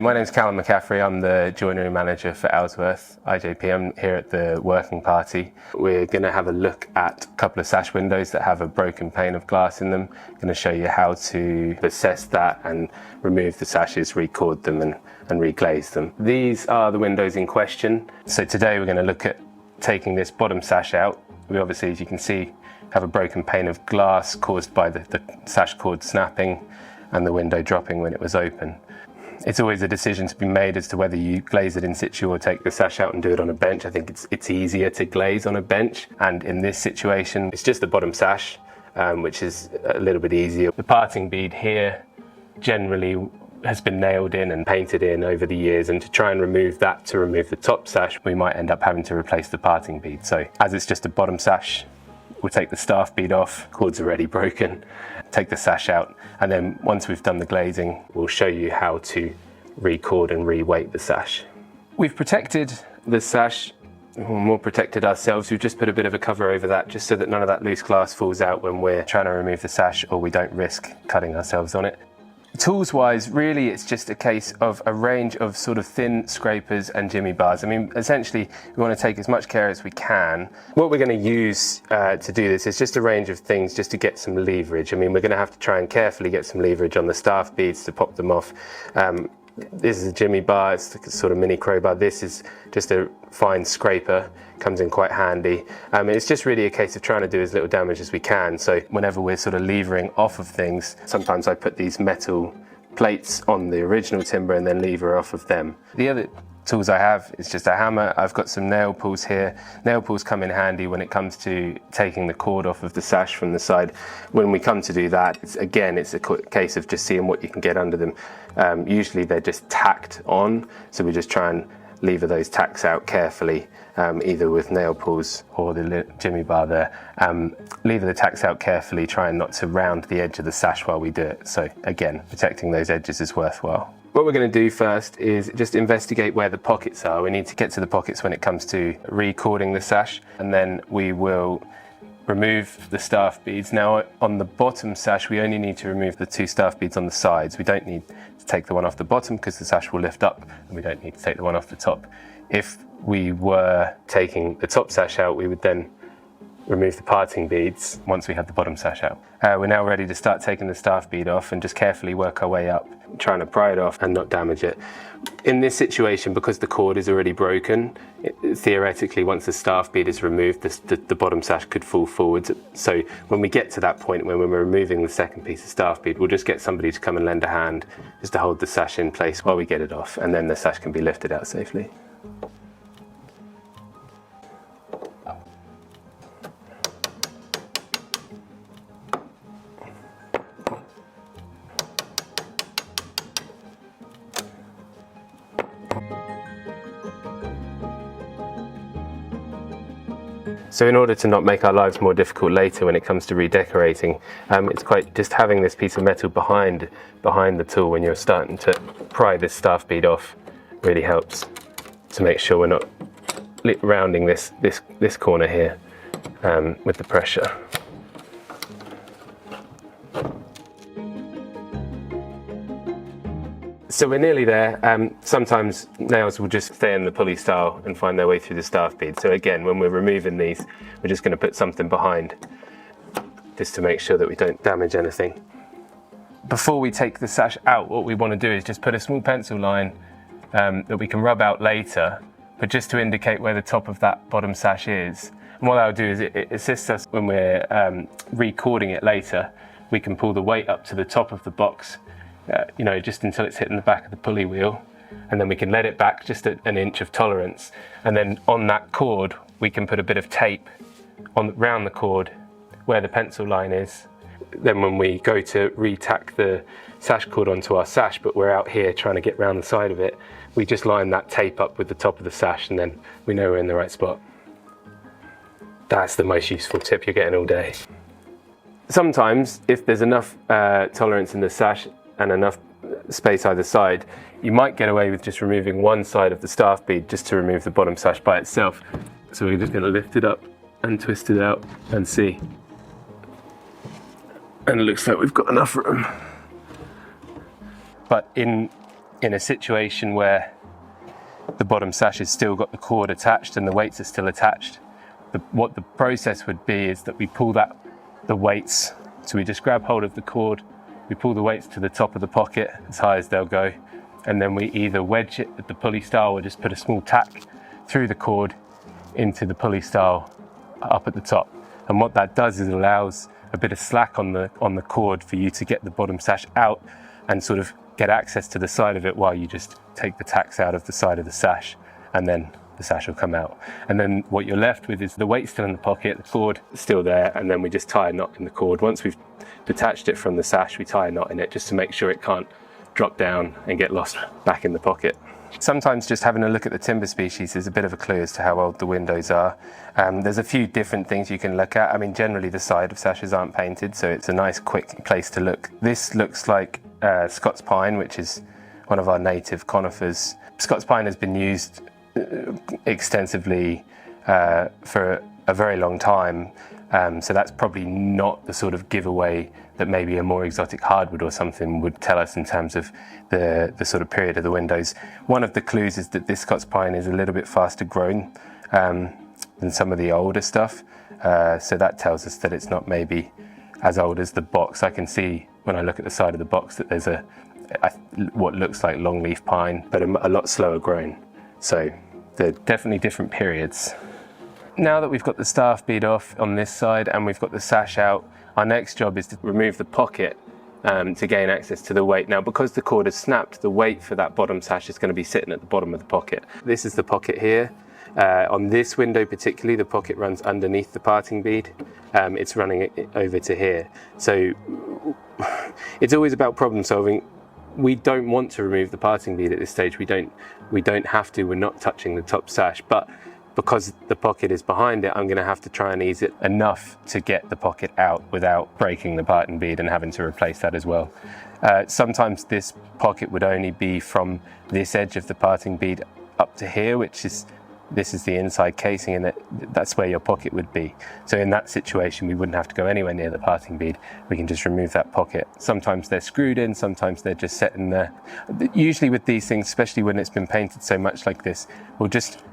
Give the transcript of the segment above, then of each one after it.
My name's Callum McCaffrey. I'm the joinery manager for Owlsworth IJP. I'm here at the working party. We're going to have a look at a couple of sash windows that have a broken pane of glass in them. I'm going to show you how to assess that and remove the sashes, record them and reglaze them. These are the windows in question. So today we're going to look at taking this bottom sash out. We obviously, as you can see, have a broken pane of glass caused by the sash cord snapping and the window dropping when it was open. It's always a decision to be made as to whether you glaze it in situ or take the sash out and do it on a bench. I think it's easier to glaze on a bench, and in this situation it's just the bottom sash, which is a little bit easier. The parting bead here generally has been nailed in and painted in over the years, and to try and remove that, to remove the top sash, we might end up having to replace the parting bead. So as it's just a bottom sash, we'll take the staff bead off, cord's already broken, take the sash out, and then once we've done the glazing, we'll show you how to record and re-weight the sash. We've protected the sash, more protected ourselves. We've just put a bit of a cover over that just so that none of that loose glass falls out when we're trying to remove the sash, or we don't risk cutting ourselves on it. Tools wise, really it's just a case of a range of sort of thin scrapers and jimmy bars. I mean, essentially we want to take as much care as we can. What we're going to use to do this is just a range of things just to get some leverage. I mean, we're going to have to try and carefully get some leverage on the staff beads to pop them off. This is a jimmy bar, it's a sort of mini crowbar. This is just a fine scraper, comes in quite handy. It's just really a case of trying to do as little damage as we can. So whenever we're sort of levering off of things, sometimes I put these metal plates on the original timber and then lever off of them. The other tools I have is just a hammer. I've got some nail pulls here. Nail pulls come in handy when it comes to taking the cord off of the sash from the side. When we come to do that, it's a case of just seeing what you can get under them. Usually they're just tacked on, so we just try and lever those tacks out carefully, either with nail pulls or the jimmy bar there. Lever the tacks out carefully, trying not to round the edge of the sash while we do it. So again, protecting those edges is worthwhile. What we're going to do first is just investigate where the pockets are. We need to get to the pockets when it comes to recording the sash, and then we will remove the staff beads. Now on the bottom sash, we only need to remove the two staff beads on the sides. We don't need to take the one off the bottom because the sash will lift up, and we don't need to take the one off the top. If we were taking the top sash out, we would then remove the parting beads once we have the bottom sash out. We're now ready to start taking the staff bead off and just carefully work our way up, trying to pry it off and not damage it. In this situation, because the cord is already broken, theoretically once the staff bead is removed, the bottom sash could fall forwards. So when we get to that point when we're removing the second piece of staff bead, we'll just get somebody to come and lend a hand just to hold the sash in place while we get it off, and then the sash can be lifted out safely. So in order to not make our lives more difficult later when it comes to redecorating, it's quite just having this piece of metal behind the tool when you're starting to pry this staff bead off really helps to make sure we're not rounding this corner here with the pressure. So we're nearly there. Sometimes nails will just stay in the pulley style and find their way through the staff bead. So again, when we're removing these, we're just going to put something behind just to make sure that we don't damage anything. Before we take the sash out, what we want to do is just put a small pencil line that we can rub out later, but just to indicate where the top of that bottom sash is. And what that'll do is it assists us when we're recording it later. We can pull the weight up to the top of the box, just until it's hitting the back of the pulley wheel, and then we can let it back just an inch of tolerance, and then on that cord we can put a bit of tape round the cord where the pencil line is. Then when we go to re-tack the sash cord onto our sash, but we're out here trying to get round the side of it, we just line that tape up with the top of the sash, and then we know we're in the right spot. That's the most useful tip you're getting all day. Sometimes if there's enough tolerance in the sash and enough space either side, you might get away with just removing one side of the staff bead just to remove the bottom sash by itself. So we're just going to lift it up and twist it out and see. And it looks like we've got enough room. But in in a situation where the bottom sash has still got the cord attached and the weights are still attached, what the process would be is that we pull the weights, so we just grab hold of the cord, we pull the weights to the top of the pocket as high as they'll go, and then we either wedge it at the pulley style or just put a small tack through the cord into the pulley style up at the top. And what that does is it allows a bit of slack on the cord for you to get the bottom sash out and sort of get access to the side of it while you just take the tacks out of the side of the sash, and then the sash will come out. And then what you're left with is the weight still in the pocket, the cord still there, and then we just tie a knot in the cord. Once we've detached it from the sash, we tie a knot in it just to make sure it can't drop down and get lost back in the pocket. Sometimes just having a look at the timber species is a bit of a clue as to how old the windows are. There's a few different things you can look at. I mean, generally the side of sashes aren't painted, so it's a nice quick place to look. This looks like Scots pine, which is one of our native conifers. Scots pine has been used extensively for a very long time, so that's probably not the sort of giveaway that maybe a more exotic hardwood or something would tell us in terms of the sort of period of the windows. One of the clues is that this Scots pine is a little bit faster grown than some of the older stuff, so that tells us that it's not maybe as old as the box. I can see when I look at the side of the box that there's what looks like longleaf pine, but a lot slower grown. So they're definitely different periods. Now that we've got the staff bead off on this side and we've got the sash out, our next job is to remove the pocket to gain access to the weight. Now, because the cord is snapped, the weight for that bottom sash is going to be sitting at the bottom of the pocket. This is the pocket here. On this window particularly, the pocket runs underneath the parting bead. It's running over to here. So it's always about problem solving. We don't want to remove the parting bead at this stage. We don't have to. We're not touching the top sash, but because the pocket is behind it, I'm going to have to try and ease it enough to get the pocket out without breaking the parting bead and having to replace that as well. Sometimes this pocket would only be from this edge of the parting bead up to here, this is the inside casing, and that's where your pocket would be. So in that situation, we wouldn't have to go anywhere near the parting bead. We can just remove that pocket. Sometimes they're screwed in, sometimes they're just set in there. Usually with these things, especially when it's been painted so much like this, we'll just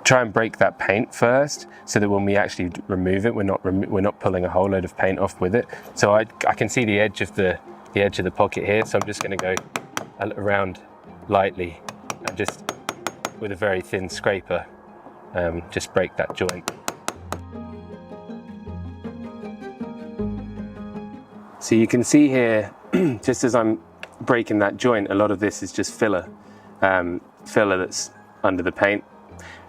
try and break that paint first, so that when we actually remove it, we're not pulling a whole load of paint off with it. So I can see the edge of the pocket here, so I'm just going to go around lightly and just with a very thin scraper, just break that joint. So you can see here, just as I'm breaking that joint, a lot of this is just filler that's under the paint.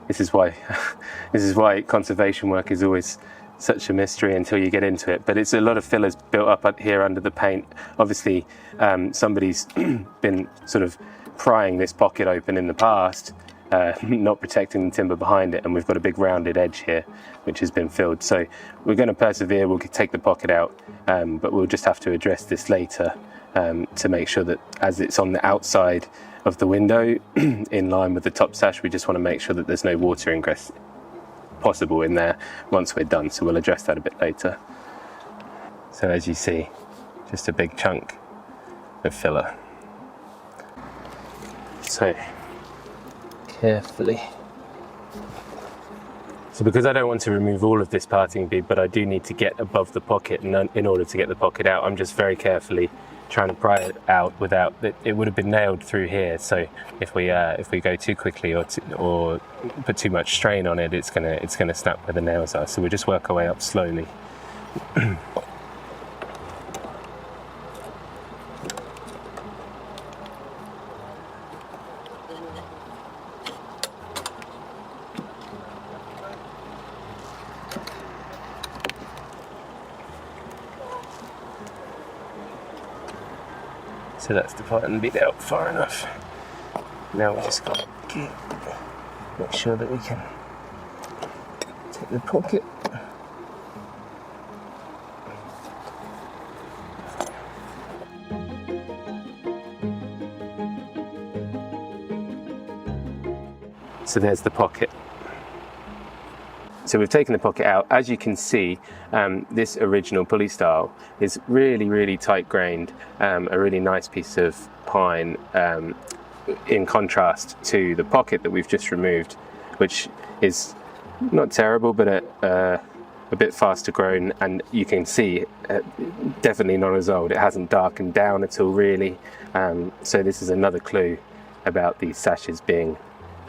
This is why conservation work is always such a mystery until you get into it. But it's a lot of fillers built up here under the paint. Obviously, somebody's been sort of prying this pocket open in the past, not protecting the timber behind it, and we've got a big rounded edge here which has been filled. So we're going to persevere. We'll take the pocket out, but we'll just have to address this later to make sure that as it's on the outside of the window in line with the top sash, we just want to make sure that there's no water ingress possible in there once we're done. So we'll address that a bit later. So as you see, just a big chunk of filler. So carefully. So because I don't want to remove all of this parting bead, but I do need to get above the pocket, and in order to get the pocket out, I'm just very carefully trying to pry it out without it would have been nailed through here. So if we go too quickly or put too much strain on it, it's gonna snap where the nails are. So we just work our way up slowly. So that's the parting bead out far enough. Now we just got to make sure that we can take the pocket. So there's the pocket. So we've taken the pocket out. As you can see, this original pulley style is really tight grained, a really nice piece of pine, in contrast to the pocket that we've just removed, which is not terrible, but a bit faster grown, and you can see definitely not as old. It hasn't darkened down at all really, so this is another clue about these sashes being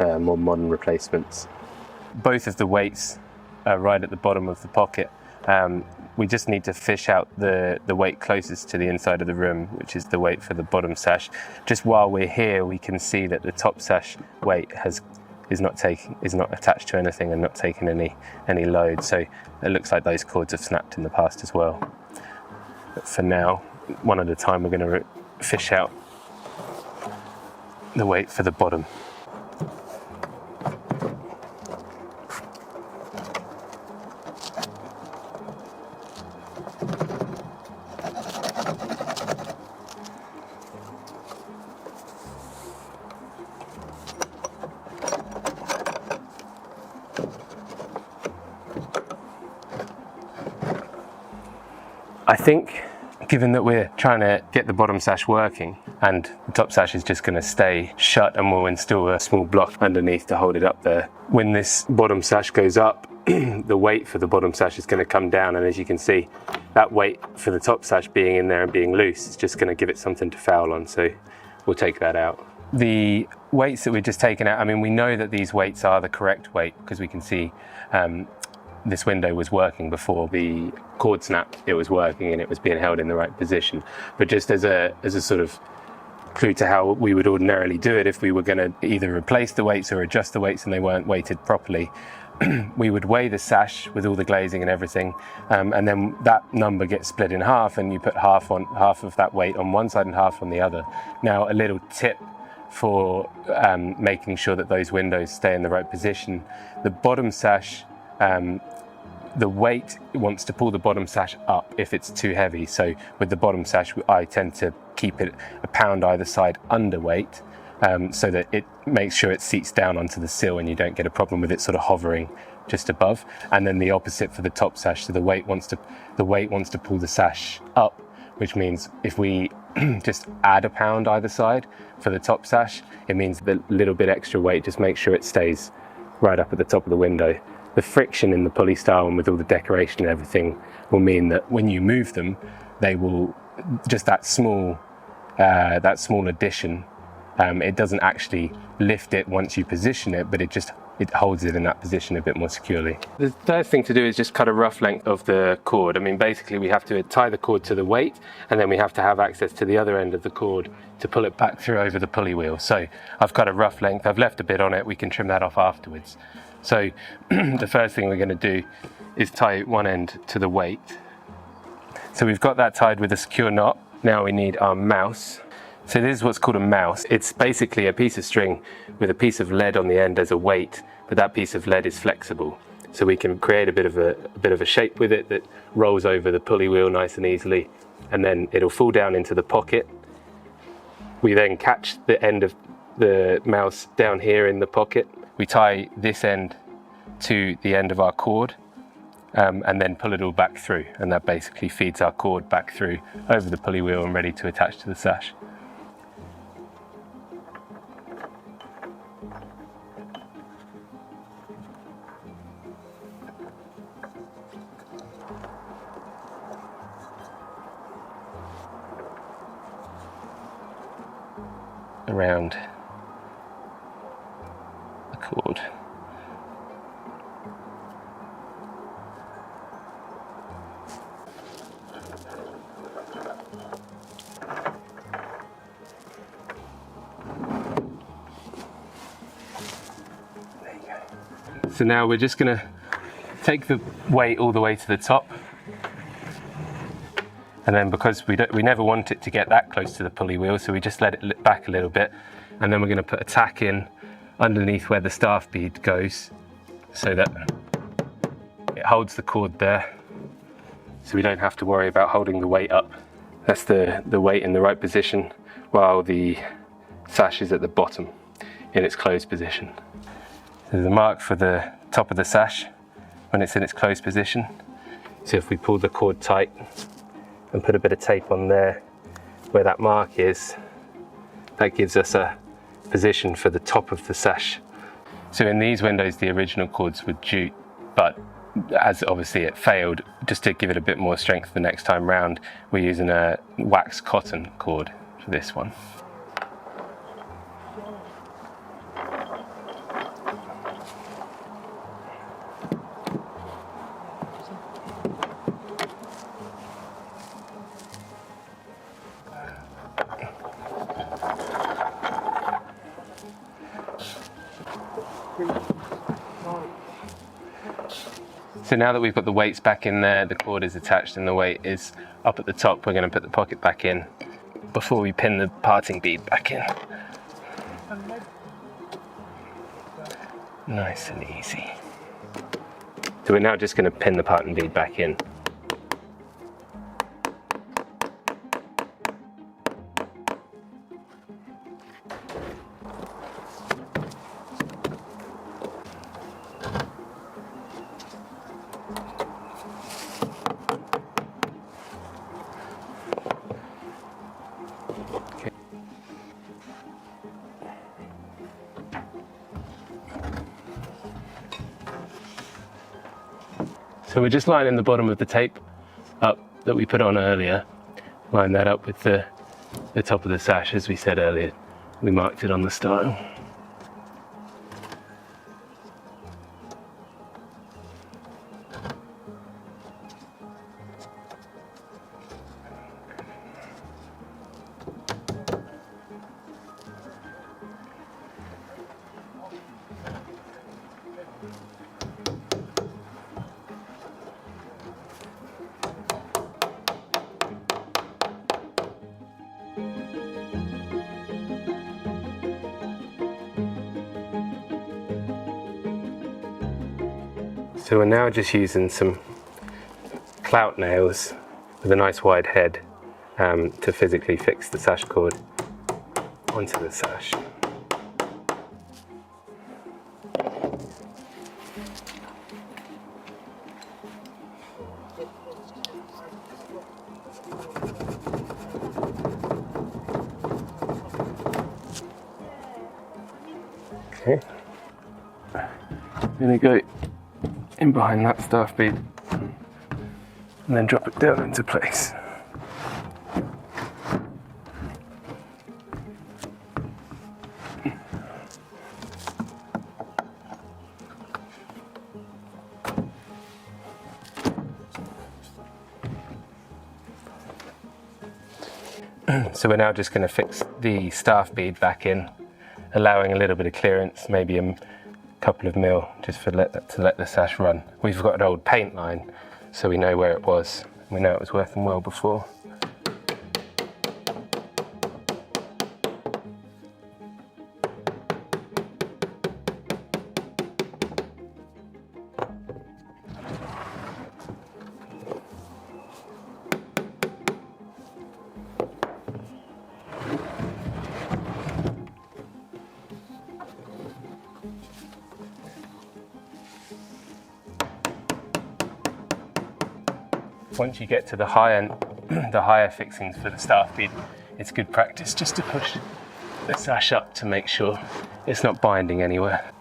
more modern replacements. Both of the weights are right at the bottom of the pocket. We just need to fish out the weight closest to the inside of the rim, which is the weight for the bottom sash. Just while we're here, we can see that the top sash weight is not attached to anything and not taking any load. So it looks like those cords have snapped in the past as well. But for now, one at a time, we're going to fish out the weight for the bottom. I think, given that we're trying to get the bottom sash working and the top sash is just going to stay shut, and we'll install a small block underneath to hold it up there. When this bottom sash goes up, the weight for the bottom sash is going to come down, and as you can see, that weight for the top sash being in there and being loose is just going to give it something to foul on, so we'll take that out. The weights that we've just taken out, I mean, we know that these weights are the correct weight because we can see this window was working before the cord snapped. It was working and it was being held in the right position. But just as a sort of clue to how we would ordinarily do it if we were going to either replace the weights or adjust the weights and they weren't weighted properly, we would weigh the sash with all the glazing and everything, and then that number gets split in half, and you put half of that weight on one side and half on the other. Now, a little tip for making sure that those windows stay in the right position: the bottom sash, the weight wants to pull the bottom sash up if it's too heavy. So with the bottom sash, I tend to keep it a pound either side underweight, so that it makes sure it seats down onto the sill and you don't get a problem with it sort of hovering just above. And then the opposite for the top sash, so the weight wants to pull the sash up, which means if we just add a pound either side for the top sash, it means the little bit extra weight just makes sure it stays right up at the top of the window. The friction in the pulley style and with all the decoration and everything will mean that when you move them, they will just that small addition. It doesn't actually lift it once you position it, but it holds it in that position a bit more securely. The third thing to do is just cut a rough length of the cord. I mean, basically we have to tie the cord to the weight, and then we have to have access to the other end of the cord to pull it back through over the pulley wheel. So I've cut a rough length. I've left a bit on it. We can trim that off afterwards. So the first thing we're going to do is tie one end to the weight. So we've got that tied with a secure knot. Now we need our mouse. So this is what's called a mouse. It's basically a piece of string with a piece of lead on the end as a weight, but that piece of lead is flexible. So we can create a bit of a shape with it that rolls over the pulley wheel nice and easily, and then it'll fall down into the pocket. We then catch the end of the mouse down here in the pocket. We tie this end to the end of our cord, and then pull it all back through, and that basically feeds our cord back through over the pulley wheel and ready to attach to the sash. Around the cord. There you go. So now we're just going to take the weight all the way to the top. And then because we never want it to get that close to the pulley wheel, so we just let it back a little bit. And then we're going to put a tack in underneath where the staff bead goes, so that it holds the cord there, so we don't have to worry about holding the weight up. That's the weight in the right position, while the sash is at the bottom in its closed position. There's a mark for the top of the sash, when it's in its closed position. So if we pull the cord tight and put a bit of tape on there where that mark is, that gives us a position for the top of the sash. So in these windows the original cords were jute, but as obviously it failed, just to give it a bit more strength the next time round, we're using a wax cotton cord for this one. So now that we've got the weights back in there, the cord is attached and the weight is up at the top, we're going to put the pocket back in before we pin the parting bead back in. Nice and easy. So we're now just going to pin the parting bead back in. So we're just lining the bottom of the tape up that we put on earlier, line that up with the top of the sash. As we said earlier, we marked it on the style. So we're now just using some clout nails with a nice wide head to physically fix the sash cord onto the sash. Okay, I'm going to go in behind that staff bead and then drop it down into place. So we're now just going to fix the staff bead back in, allowing a little bit of clearance, maybe a couple of mil, just to let the sash run. We've got an old paint line, so we know where it was. We know it was working well before. Once you get to the higher fixings for the staff bead, it's good practice just to push the sash up to make sure it's not binding anywhere.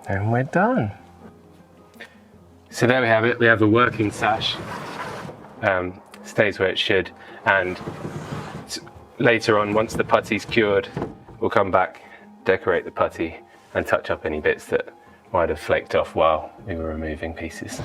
And we're done. So there we have it. We have a working sash. Stays where it should. And later on, once the putty's cured, we'll come back, decorate the putty, and touch up any bits that might have flaked off while we were removing pieces.